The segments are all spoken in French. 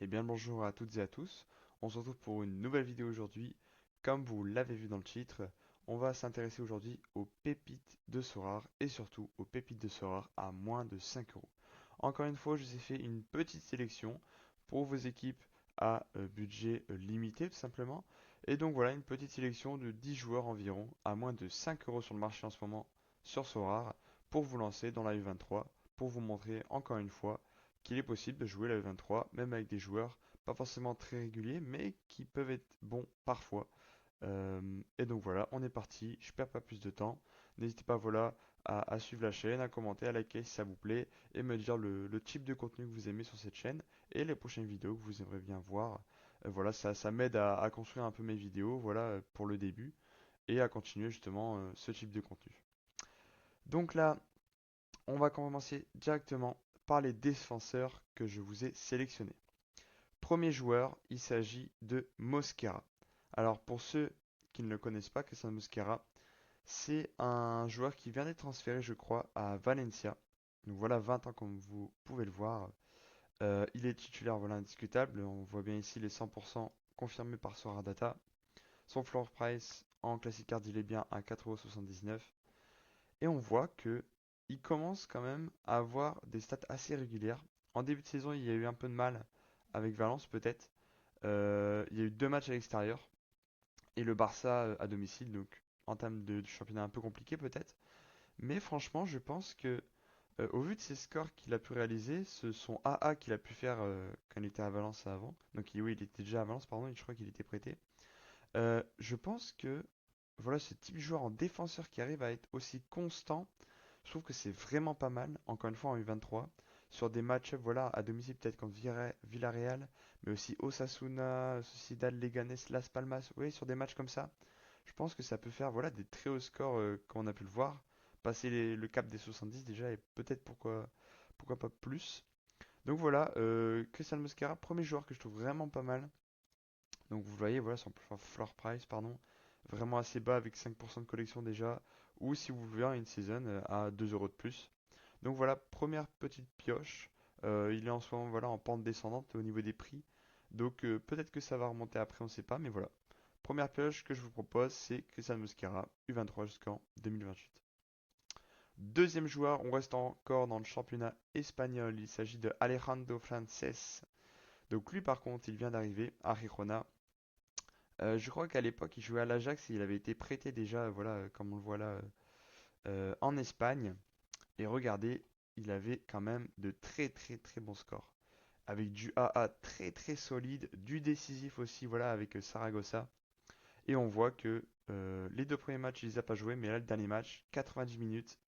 Eh bien, bonjour à toutes et à tous. On se retrouve pour une nouvelle vidéo aujourd'hui. Comme vous l'avez vu dans le titre, on va s'intéresser aujourd'hui aux pépites de Sorare et surtout aux pépites de Sorare à moins de 5 euros. Encore une fois, je vous ai fait une petite sélection pour vos équipes à budget limité tout simplement. Et donc voilà, une petite sélection de 10 joueurs environ à moins de 5 euros sur le marché en ce moment sur Sorare pour vous lancer dans la U23, pour vous montrer encore une fois qu'il est possible de jouer la E23 même avec des joueurs pas forcément très réguliers mais qui peuvent être bons parfois. Et donc voilà, on est parti, je perds pas plus de temps. N'hésitez pas voilà, à suivre la chaîne, à commenter, à liker si ça vous plaît et me dire le type de contenu que vous aimez sur cette chaîne et les prochaines vidéos que vous aimeriez bien voir. Voilà, ça m'aide à construire un peu mes vidéos voilà, pour le début et à continuer justement ce type de contenu. Donc là, on va commencer directement par les défenseurs que je vous ai sélectionnés. Premier joueur, il s'agit de Mosquera. Alors pour ceux qui ne le connaissent pas, Christian Mosquera, c'est un joueur qui vient d'être transféré, je crois, à Valencia. Donc voilà, 20 ans comme vous pouvez le voir. Il est titulaire, voilà, indiscutable. On voit bien ici les 100% confirmés par Soradata. Son floor price en Classic Card, il est bien à 4,79 €. Et on voit que il commence quand même à avoir des stats assez régulières. En début de saison, il y a eu un peu de mal avec Valence peut-être. Il y a eu deux matchs à l'extérieur et le Barça à domicile, donc en termes de championnat un peu compliqué peut-être. Mais franchement, je pense que au vu de ses scores qu'il a pu réaliser, ce sont AA qu'il a pu faire quand il était à Valence avant. Donc oui, il était déjà à Valence, pardon, et je crois qu'il était prêté. Je pense que voilà, ce type de joueur en défenseur qui arrive à être aussi constant, je trouve que c'est vraiment pas mal, encore une fois en U23, sur des match-ups voilà, à domicile peut-être contre Villarreal, mais aussi Osasuna, Sociedad, Leganés, Las Palmas, vous voyez, sur des matchs comme ça, je pense que ça peut faire voilà, des très hauts scores comme on a pu le voir, passer le cap des 70 déjà, et peut-être pourquoi pas plus. Donc voilà, Christian Mosquera, premier joueur que je trouve vraiment pas mal. Donc vous voyez, voilà, son floor price, pardon, vraiment assez bas avec 5% de collection déjà, ou si vous voulez une season à 2 euros de plus. Donc voilà, première petite pioche. Il est en ce moment voilà, en pente descendante au niveau des prix. Donc peut-être que ça va remonter après, on ne sait pas, mais voilà. Première pioche que je vous propose, c'est Christian Mosquera, U23 jusqu'en 2028. Deuxième joueur, on reste encore dans le championnat espagnol. Il s'agit de Alejandro Frances. Donc lui par contre, il vient d'arriver à Girona. Je crois qu'à l'époque, il jouait à l'Ajax et il avait été prêté déjà, voilà, comme on le voit là, en Espagne. Et regardez, il avait quand même de très très très bons scores. Avec du AA très très solide, du décisif aussi, voilà, avec Saragossa. Et on voit que les deux premiers matchs, il les a pas joués, mais là, le dernier match, 90 minutes,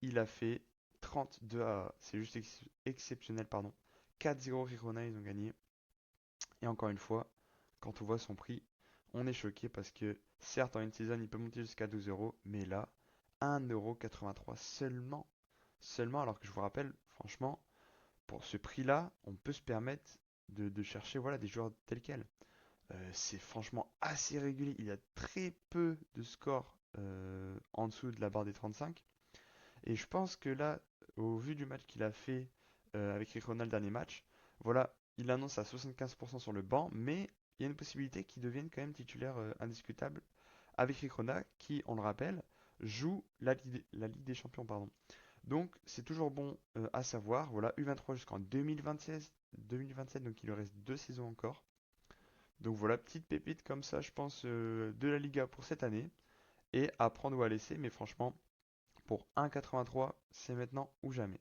il a fait 32 AA. C'est juste exceptionnel, pardon. 4-0 Girona, ils ont gagné. Et encore une fois, quand on voit son prix, on est choqué parce que certes en une saison il peut monter jusqu'à 12 euros, mais là 1,83 € seulement. Seulement alors que je vous rappelle, franchement, pour ce prix-là, on peut se permettre de chercher voilà, des joueurs tels quels. C'est franchement assez régulier. Il y a très peu de scores en dessous de la barre des 35. Et je pense que là, au vu du match qu'il a fait avec Girona le dernier match, voilà, il annonce à 75% sur le banc, mais il y a une possibilité qu'il devienne quand même titulaire indiscutable avec Girona, qui, on le rappelle, joue la Ligue des Champions, pardon. Donc c'est toujours bon à savoir. Voilà, U23 jusqu'en 2026, 2027, donc il lui reste deux saisons encore. Donc voilà, petite pépite comme ça, je pense, de la Liga pour cette année. Et à prendre ou à laisser, mais franchement, pour 1,83, c'est maintenant ou jamais.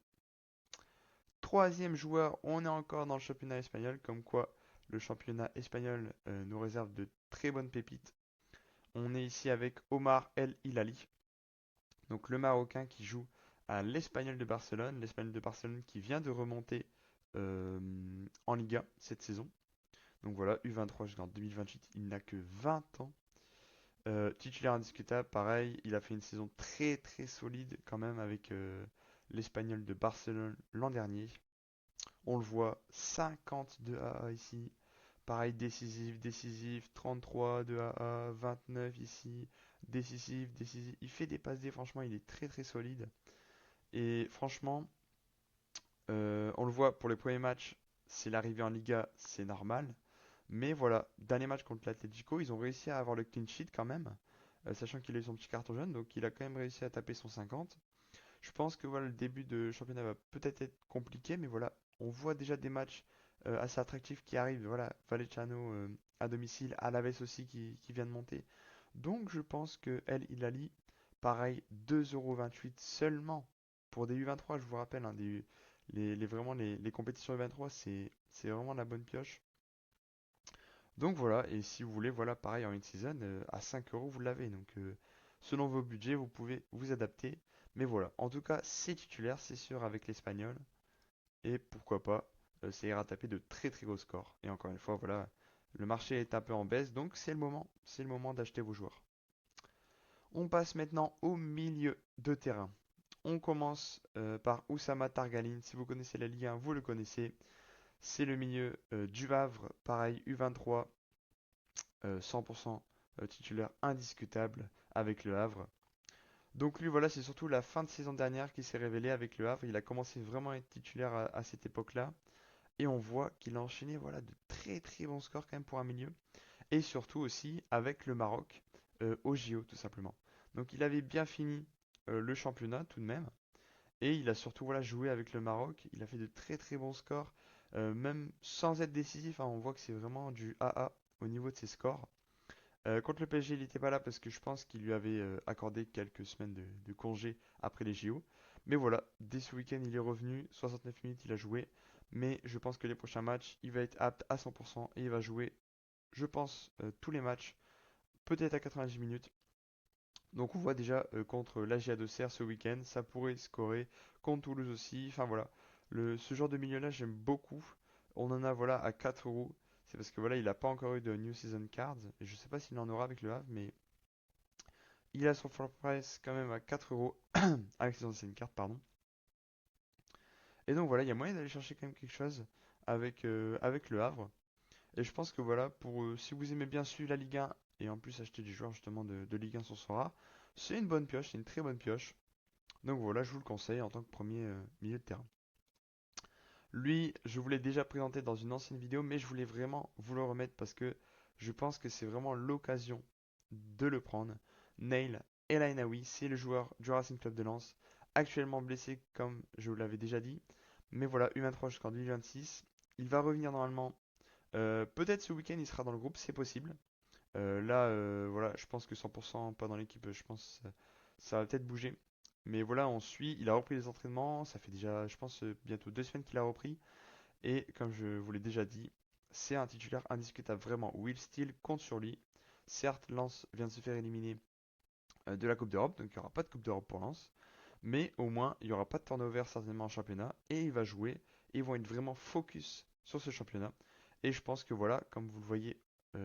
Troisième joueur, on est encore dans le championnat espagnol, comme quoi le championnat espagnol nous réserve de très bonnes pépites. On est ici avec Omar El Hilali, donc le Marocain qui joue à l'Espagnol de Barcelone, l'Espagnol de Barcelone qui vient de remonter euh, en Liga cette saison. Donc voilà, U23 jusqu'en 2028, il n'a que 20 ans. Titulaire indiscutable, pareil, il a fait une saison très très solide quand même avec l'Espagnol de Barcelone l'an dernier. On le voit, 52 AA ici. Pareil, décisif, décisif, 33 de AA, 29 ici, décisif, décisif. Il fait des passes D, franchement, il est très très solide. Et franchement, on le voit pour les premiers matchs, c'est l'arrivée en Liga, c'est normal. Mais voilà, dernier match contre l'Atlético, ils ont réussi à avoir le clean sheet quand même, sachant qu'il a eu son petit carton jaune, donc il a quand même réussi à taper son 50. Je pense que voilà, le début de championnat va peut-être être compliqué, mais voilà, on voit déjà des matchs assez attractifs qui arrivent. Voilà, Vallecano à domicile, Alaves aussi qui vient de monter. Donc je pense que El Hilali, pareil, 2,28€ seulement pour des U23, je vous rappelle, hein, vraiment les compétitions U23, c'est vraiment la bonne pioche. Donc voilà, et si vous voulez, voilà, pareil en une season, à 5 € vous l'avez. Donc selon vos budgets, vous pouvez vous adapter. Mais voilà, en tout cas, c'est titulaire, c'est sûr, avec l'Espagnol. Et pourquoi pas, ça ira taper de très très gros scores. Et encore une fois, voilà, le marché est un peu en baisse, donc c'est le moment d'acheter vos joueurs. On passe maintenant au milieu de terrain. On commence par Oussama Targaline. Si vous connaissez la Ligue 1, vous le connaissez. C'est le milieu du Havre, pareil, U23. 100% titulaire indiscutable avec le Havre. Donc lui, voilà, c'est surtout la fin de saison dernière qui s'est révélé avec le Havre. Il a commencé vraiment à être titulaire à cette époque-là. Et on voit qu'il a enchaîné voilà, de très très bons scores quand même pour un milieu. Et surtout aussi avec le Maroc au JO tout simplement. Donc il avait bien fini le championnat tout de même. Et il a surtout voilà, joué avec le Maroc. Il a fait de très très bons scores. Même sans être décisif, hein, on voit que c'est vraiment du AA au niveau de ses scores. Contre le PSG, il n'était pas là parce que je pense qu'il lui avait accordé quelques semaines de congé après les JO. Mais voilà, dès ce week-end, il est revenu. 69 minutes, il a joué. Mais je pense que les prochains matchs, il va être apte à 100% et il va jouer, je pense, tous les matchs, peut-être à 90 minutes. Donc on voit déjà contre l'AGA de Serre ce week-end, ça pourrait scorer contre Toulouse aussi. Enfin voilà, ce genre de milieu-là, j'aime beaucoup. On en a voilà à 4 €. C'est parce que voilà, il n'a pas encore eu de New Season Cards. Et je sais pas s'il en aura avec le Havre, mais il a son floor price quand même à 4 € avec ses anciennes cartes, pardon. Et donc voilà, il y a moyen d'aller chercher quand même quelque chose avec le Havre. Et je pense que voilà, si vous aimez bien suivre la Ligue 1 et en plus acheter des joueurs justement de Ligue 1 sur Sora, c'est une bonne pioche, c'est une très bonne pioche. Donc voilà, je vous le conseille en tant que premier milieu de terrain. Lui, je vous l'ai déjà présenté dans une ancienne vidéo, mais je voulais vraiment vous le remettre parce que je pense que c'est vraiment l'occasion de le prendre. Nail El Ainaoui, c'est le joueur du Racing Club de Lens, actuellement blessé comme je vous l'avais déjà dit. Mais voilà, U23 jusqu'en 2026. Il va revenir normalement. Peut-être ce week-end, il sera dans le groupe, c'est possible. Là, voilà, je pense que 100% pas dans l'équipe, je pense que ça va peut-être bouger. Mais voilà, on suit, il a repris les entraînements, ça fait déjà, je pense, bientôt 2 semaines qu'il a repris. Et comme je vous l'ai déjà dit, c'est un titulaire indiscutable, vraiment. Will Steele compte sur lui. Certes, Lens vient de se faire éliminer de la Coupe d'Europe, donc il n'y aura pas de Coupe d'Europe pour Lens. Mais au moins, il n'y aura pas de turnover certainement en championnat. Et il va jouer. Et ils vont être vraiment focus sur ce championnat. Et je pense que voilà, comme vous le voyez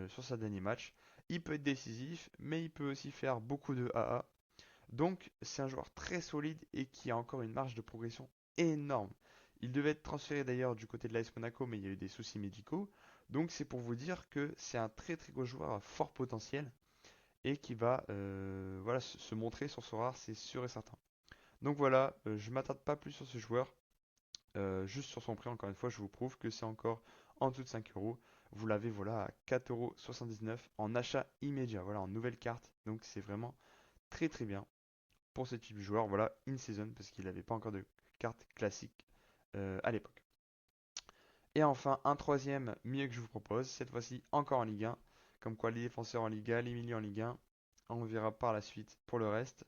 sur sa dernier match, il peut être décisif, mais il peut aussi faire beaucoup de AA. Donc c'est un joueur très solide et qui a encore une marge de progression énorme. Il devait être transféré d'ailleurs du côté de l'AS Monaco, mais il y a eu des soucis médicaux. Donc c'est pour vous dire que c'est un très très gros joueur à fort potentiel et qui va voilà, se montrer sur ce rare, c'est sûr et certain. Donc voilà, je ne m'attarde pas plus sur ce joueur. Juste sur son prix, encore une fois, je vous prouve que c'est encore en dessous de 5 €. Vous l'avez voilà à 4,79 € en achat immédiat, voilà en nouvelle carte. Donc c'est vraiment très très bien pour ce type de joueur. Voilà, in season parce qu'il n'avait pas encore de carte classique à l'époque. Et enfin, un troisième milieu que je vous propose, cette fois-ci encore en Ligue 1. Comme quoi les défenseurs en Ligue 1, les milieux en Ligue 1. On verra par la suite pour le reste.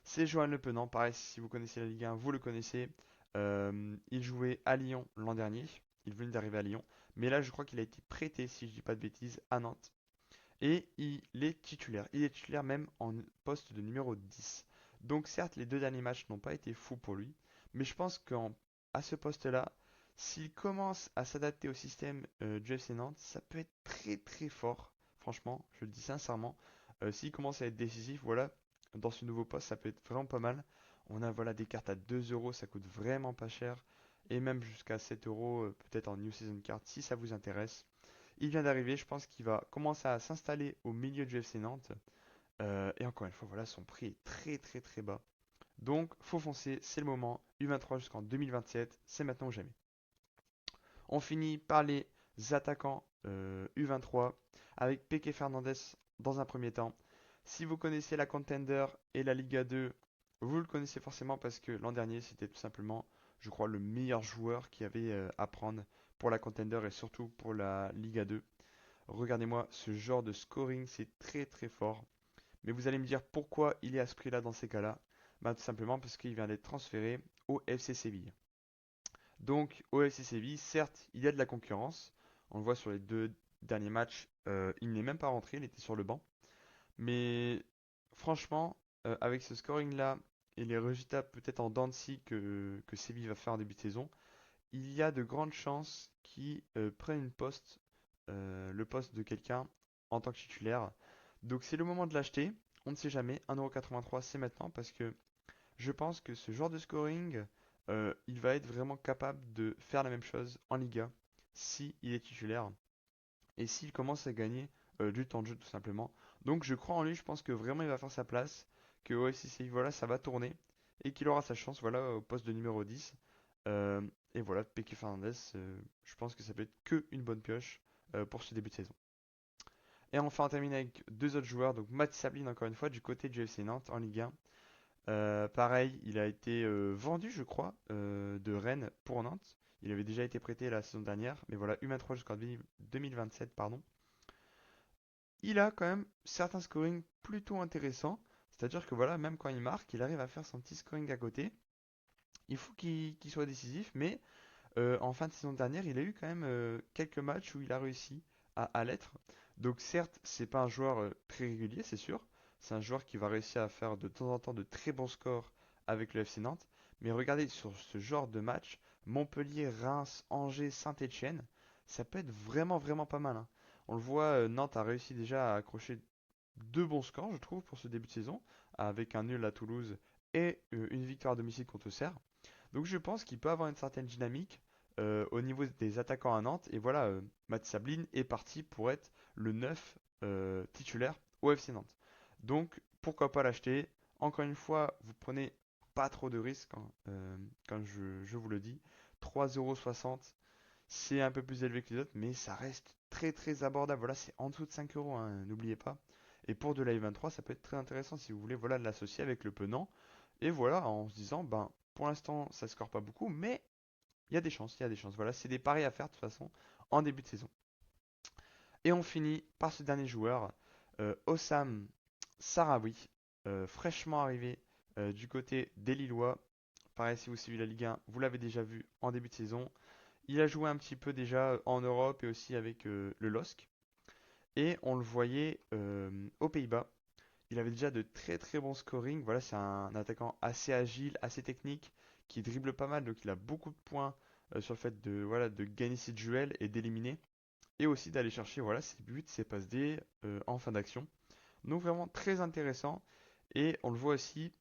C'est Johan Le Penant. Pareil, si vous connaissez la Ligue 1, vous le connaissez. Il jouait à Lyon l'an dernier. Il venait d'arriver à Lyon. Mais là, je crois qu'il a été prêté, si je ne dis pas de bêtises, à Nantes. Et il est titulaire. Il est titulaire même en poste de numéro 10. Donc certes, les 2 derniers matchs n'ont pas été fous pour lui. Mais je pense qu'à ce poste-là, s'il commence à s'adapter au système du FC Nantes, ça peut être très très fort. Franchement, je le dis sincèrement. S'il commence à être décisif, voilà, dans ce nouveau poste, ça peut être vraiment pas mal. On a voilà des cartes à 2 €, ça coûte vraiment pas cher. Et même jusqu'à 7 € peut-être en New Season Card si ça vous intéresse. Il vient d'arriver, je pense qu'il va commencer à s'installer au milieu du FC Nantes. Et encore une fois, voilà, son prix est très très très bas. Donc, faut foncer, c'est le moment. U23 jusqu'en 2027, c'est maintenant ou jamais. On finit par les attaquants U23 avec Peque Fernandez dans un premier temps. Si vous connaissez la Contender et la Liga 2, vous le connaissez forcément parce que l'an dernier, c'était tout simplement, je crois, le meilleur joueur qui avait à prendre pour la Contender et surtout pour la Liga 2. Regardez-moi, ce genre de scoring, c'est très très fort. Mais vous allez me dire pourquoi il est à ce prix-là dans ces cas-là. Bah, tout simplement parce qu'il vient d'être transféré au FC Séville. Donc au FC Séville, certes, il y a de la concurrence. On le voit sur les deux derniers matchs, il n'est même pas rentré, il était sur le banc. Mais franchement, avec ce scoring-là et les résultats peut-être en dents de scie que Séville va faire en début de saison, il y a de grandes chances qu'il prenne le poste de quelqu'un en tant que titulaire. Donc c'est le moment de l'acheter. On ne sait jamais. 1,83€, c'est maintenant parce que je pense que ce genre de scoring, il va être vraiment capable de faire la même chose en Liga si il est titulaire et s'il commence à gagner du temps de jeu tout simplement. Donc je crois en lui, je pense que vraiment il va faire sa place, que OFCCI, voilà, ça va tourner et qu'il aura sa chance voilà, au poste de numéro 10. Euh, et voilà, Peque Fernandez, je pense que ça peut être que une bonne pioche pour ce début de saison. Et enfin, on termine avec deux autres joueurs. Donc, Matt Sablin, encore une fois, du côté du FC Nantes en Ligue 1. Pareil, il a été vendu, je crois, de Rennes pour Nantes. Il avait déjà été prêté la saison dernière. Mais voilà, U23 jusqu'en 2027, pardon. Il a quand même certains scoring plutôt intéressants. C'est-à-dire que voilà, même quand il marque, il arrive à faire son petit scoring à côté. Il faut qu'il soit décisif, mais en fin de saison dernière, il a eu quand même quelques matchs où il a réussi à l'être. Donc certes, c'est pas un joueur très régulier, c'est sûr. C'est un joueur qui va réussir à faire de temps en temps de très bons scores avec le FC Nantes. Mais regardez sur ce genre de match, Montpellier, Reims, Angers, Saint-Étienne, ça peut être vraiment vraiment pas mal, hein. On le voit, Nantes a réussi déjà à accrocher deux bons scores, je trouve, pour ce début de saison, avec un nul à Toulouse et une victoire à domicile contre Auxerre. Donc je pense qu'il peut avoir une certaine dynamique au niveau des attaquants à Nantes. Et voilà, Matt Sablin est parti pour être le 9 titulaire au FC Nantes. Donc pourquoi pas l'acheter? Encore une fois, vous prenez pas trop de risques, hein, comme je vous le dis. 3,60€, c'est un peu plus élevé que les autres, mais ça reste très très abordable. Voilà, c'est en dessous de 5€, hein, n'oubliez pas. Et pour de la I23, ça peut être très intéressant si vous voulez voilà, l'associer avec le Penant. Et voilà, en se disant, ben, pour l'instant, ça score pas beaucoup, mais il y a des chances, il y a des chances. Voilà, c'est des paris à faire de toute façon en début de saison. Et on finit par ce dernier joueur, Ossam Sarawi, fraîchement arrivé du côté des Lillois. Pareil, si vous suivez la Ligue 1, vous l'avez déjà vu en début de saison. Il a joué un petit peu déjà en Europe et aussi avec le LOSC. Et on le voyait aux Pays-Bas. Il avait déjà de très très bons scoring. Voilà, c'est un attaquant assez agile, assez technique, qui dribble pas mal, donc il a beaucoup de points sur le fait de, voilà, de gagner ses duels et d'éliminer. Et aussi d'aller chercher voilà, ses buts, ses passes D en fin d'action. Donc vraiment très intéressant. Et on le voit aussi,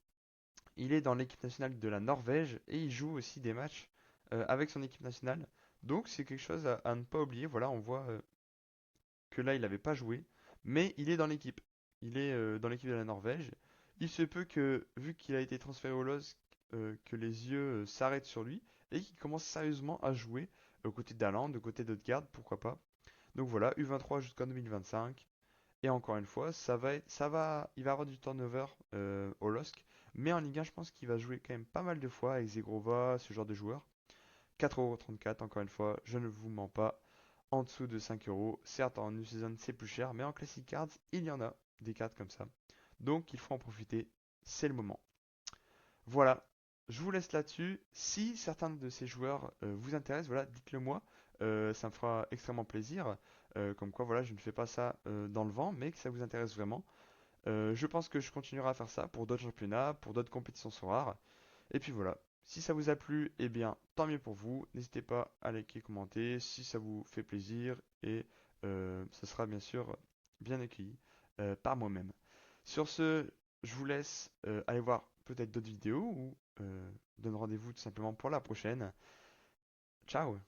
il est dans l'équipe nationale de la Norvège et il joue aussi des matchs avec son équipe nationale. Donc c'est quelque chose à ne pas oublier. Voilà, on voit que là il n'avait pas joué, mais il est dans l'équipe. Il est dans l'équipe de la Norvège. Il se peut que, vu qu'il a été transféré au LOSC, que les yeux s'arrêtent sur lui et qu'il commence sérieusement à jouer aux côtés d'Haaland, aux côtés d'Odegaard, pourquoi pas. Donc voilà, U23 jusqu'en 2025. Et encore une fois, il va avoir du turnover au LOSC, mais en Ligue 1, je pense qu'il va jouer quand même pas mal de fois avec Zegrova, ce genre de joueurs. 4,34€, encore une fois, je ne vous mens pas, en dessous de 5€. Certes, en New Season, c'est plus cher, mais en Classic Cards, il y en a des cartes comme ça. Donc, il faut en profiter, c'est le moment. Voilà, je vous laisse là-dessus. Si certains de ces joueurs vous intéressent, voilà, dites-le moi. Ça me fera extrêmement plaisir. Comme quoi, voilà, je ne fais pas ça dans le vent, mais que ça vous intéresse vraiment. Je pense que je continuerai à faire ça pour d'autres championnats, pour d'autres compétitions sur rare. Et puis voilà. Si ça vous a plu, eh bien, tant mieux pour vous. N'hésitez pas à liker, commenter si ça vous fait plaisir. Et ce sera bien sûr bien accueilli par moi-même. Sur ce, je vous laisse aller voir peut-être d'autres vidéos ou donne rendez-vous tout simplement pour la prochaine. Ciao!